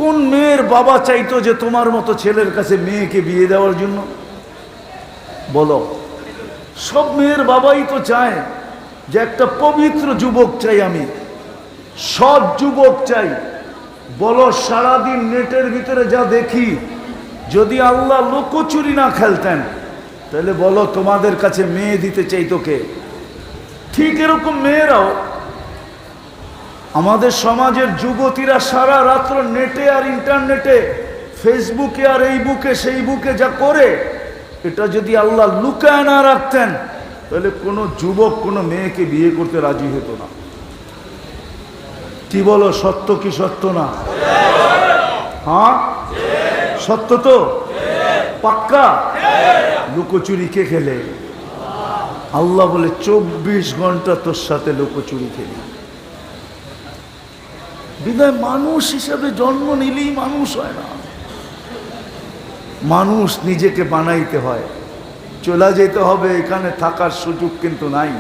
কোন মেয়ের বাবা চাইতো যে তোমার মতো ছেলের কাছে মেয়েকে বিয়ে দেওয়ার জন্য? বলো। সব মেয়ের বাবাই তো চায় যে একটা পবিত্র যুবক চাই, আমি সৎ যুবক চাই। বলো, সারাদিন নেটের ভিতরে যা দেখি, যদি আল্লাহ লুকোচুরি না খেলতেন তাহলে বলো তোমাদের কাছে মেয়ে দিতে চাইতো কে? ঠিক এরকম মেয়েরাও, আমাদের সমাজের যুবতীরা সারা রাত্র নেটে আর ইন্টারনেটে, ফেসবুকে আর এই বুকে সেই বুকে যা করে, এটা যদি আল্লাহ লুকায় না রাখতেন তাহলে কোনো যুবক কোনো মেয়েকে বিয়ে করতে রাজি হতো না। কি বলো, সত্য কি সত্য না? হ্যাঁ, সত্য তো, পাক্কা। লুকোচুরি কে খেলে? আল্লাহ বলে 24 ঘন্টা তোর সাথে লুকোচুরি খেলি। বিদায় মানুষ হিসাবে জন্ম নিলেই মানুষ হয় না, মানুষ নিজেকে বানাইতে হয়। চলে যেতে হবে, এখানে থাকার সুযোগ কিন্তু নাই।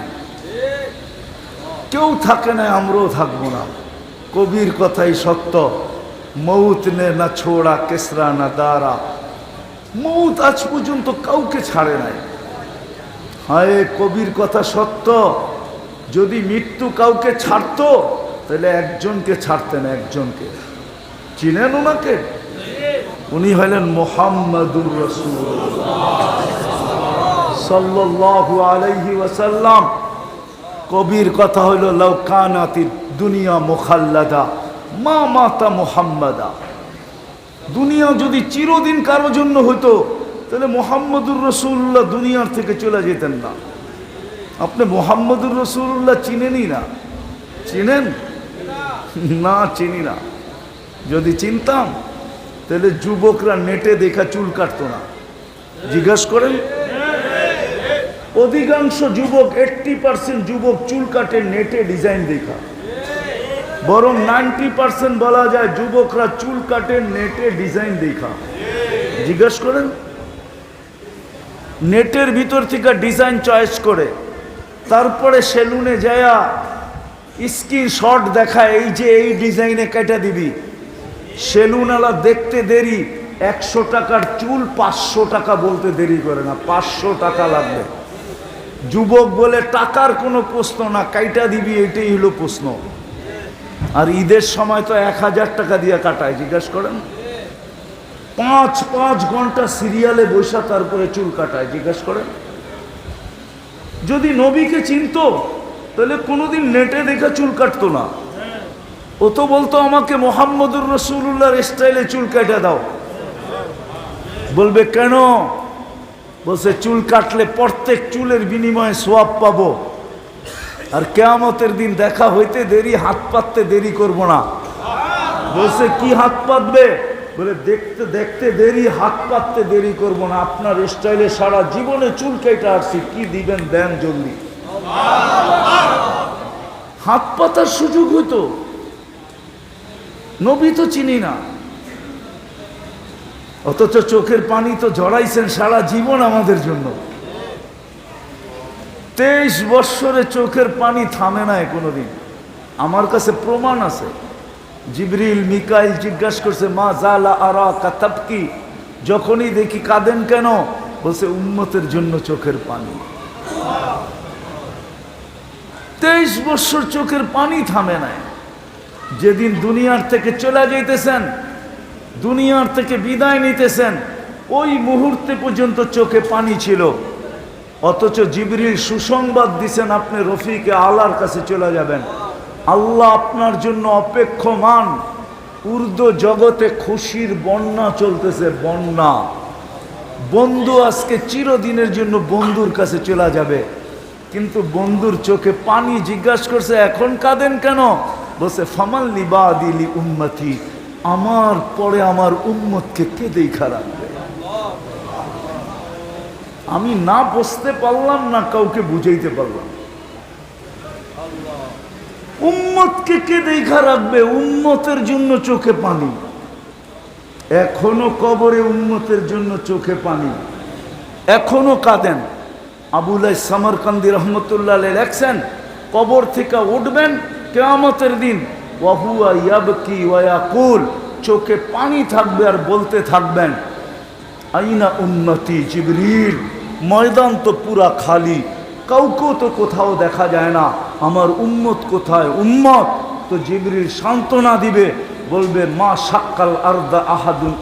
কেউ থাকে না, আমরাও থাকবো না। কবির কথাই সত্য, মৌত নে না ছোড়া কেসরা না দারা। মৌত আজ পর্যন্ত কাউকে ছাড়ে নাই। হায়, কবির কথা সত্য, যদি মৃত্যু কাউকে ছাড়তো তাহলে একজনকে ছাড়তেন, একজনকে। চিনেন ওনাকে? উনি হলেন মুহাম্মাদুর রাসূলুল্লাহ সাল্লাল্লাহু আলাইহি ওয়াসাল্লাম। কবির কথা হইল, লাউ কানাতিদ দুনিয়া মুখাল্লাদা মা মাতা মুহাম্মাদা। দুনিয়া যদি চিরদিন কারোর জন্য হতো তাহলে মুহাম্মাদুর রাসূলুল্লাহ দুনিয়ার থেকে চলে যেতেন না। আপনি মুহাম্মাদুর রাসূলুল্লাহ চিনেনই না? চিনেন না? চিনি না। যদি চিনতাম তাহলে যুবকরা নেটে দেখা চুল কাটতো না। জিজ্ঞাসা করেন, অধিকাংশ যুবক, 80% যুবক চুল কাটে নেটে ডিজাইন দেখা। বরং 90% বলা যায় যুবকরা চুল কাটে নেটে ডিজাইন দেখা। জিজ্ঞাসা করেন, নেটের ভিতর থেকে ডিজাইন চয়েস করে তারপরে সেলুনে যায়া স্ক্রিনশট দেখায়, এই যে এই ডিজাইনে কেটে দিবি। সেলুনওয়ালা দেখতে দেরি, 100 টাকার চুল 500 টাকা বলতে দেরি করে না, 500 টাকা লাগবে। যুবক বলে টাকার কোনো প্রশ্ন না, কাইটা দিবি, এটাই হলো প্রশ্ন। আর ঈদের সময় তো 1000 টাকা দিয়ে কাটায়। জিজ্ঞাসা করেন, 5 ঘন্টা সিরিয়ালে বসা তারপরে চুল কাটায়। জিজ্ঞাসা করেন, যদি নবীকে চিনতো তাহলে কোনোদিন নেটে দেখা চুল কাটতো না। ও তো বলতো আমাকে মুহাম্মাদুর রাসূলুল্লাহর স্টাইলে চুল কেটে দাও। বলবে কেন? বলছে চুল কাটলে প্রত্যেক চুলের বিনিময়ে সওয়াব পাবো, আর কিয়ামতের দিন দেখা হইতে দেরি, হাত পাততে দেরি করব না। বলছে কি হাত পাতবে? বলে দেখতে দেখতে দেরি, হাত পাততে দেরি করব না। আপনার স্টাইলে সারা জীবনে চুল কেটে আসছি, কি দিবেন দেন জলদি। হাত পাতার সুযোগ হইতো, নবী তো চিনি না, অথচ চোখের পানি তো ঝরাইছেন সারা জীবন আমাদের জন্য। 23 বৎসরে চোখের পানি থামে নাই কোনোদিন। আমার কাছে প্রমাণ আছে। জিবরিল মিকাইল জিজ্ঞাসা করছে, মা জালা আরা কাতাবকি, যখনই দেখি কাঁদেন কেন? বলছে উম্মতের জন্য চোখের পানি। 23 বৎসর চোখের পানি থামে নাই। যেদিন দুনিয়ার থেকে চলে যাইতেছেন, দুনিয়ার থেকে বিদায় নিতেছেন, ওই মুহূর্তে পর্যন্ত চোখে পানি ছিল। অথচ জিবরিল সুসংবাদ দিছেন, আপনি রফিকে আলার কাছে চলে যাবেন, আল্লাহ আপনার জন্য অপেক্ষমান। উর্দু জগতে খুশির বন্যা চলতেছে, বন্যা। বন্ধু আজকে চিরদিনের জন্য বন্ধুর কাছে চলে যাবে, কিন্তু বন্ধুর চোখে পানি। জিজ্ঞাসা করছে এখন কাঁদেন কেন? বলছে ফামাল লিবাদি লি উম্মতি, আমার পরে আমার উম্মতকে কে দেখা রাখবে? আমি না বুঝতে পারলাম না, কাউকে বুঝাইতে পারলাম। উম্মতকে কে দেখা রাখবে? উম্মতের জন্য চোখে পানি। এখনো কবরে উম্মতের জন্য চোখে পানি, এখনো কাঁদেন। আবুলাই সামরকান্দি রহমতুল্লাহ আলাইহি লেখছেন, কবর থেকে উঠবেন কিয়ামতের দিন, ওয়া হুয়া ইয়াবকি ওয়া ইয়াকুল, চোখে পানি থাকবে আর বলতে থাকবেন, আইনা উম্মতি জিবরিল, ময়দান তো পুরা খালি, কাউকেও তো কোথাও দেখা যায় না, আমার উম্মত কোথায়? উম্মত তো জিবরিল সান্ত্বনা দিবে, বলবে মা শাক্কাল আরদা আহাদুন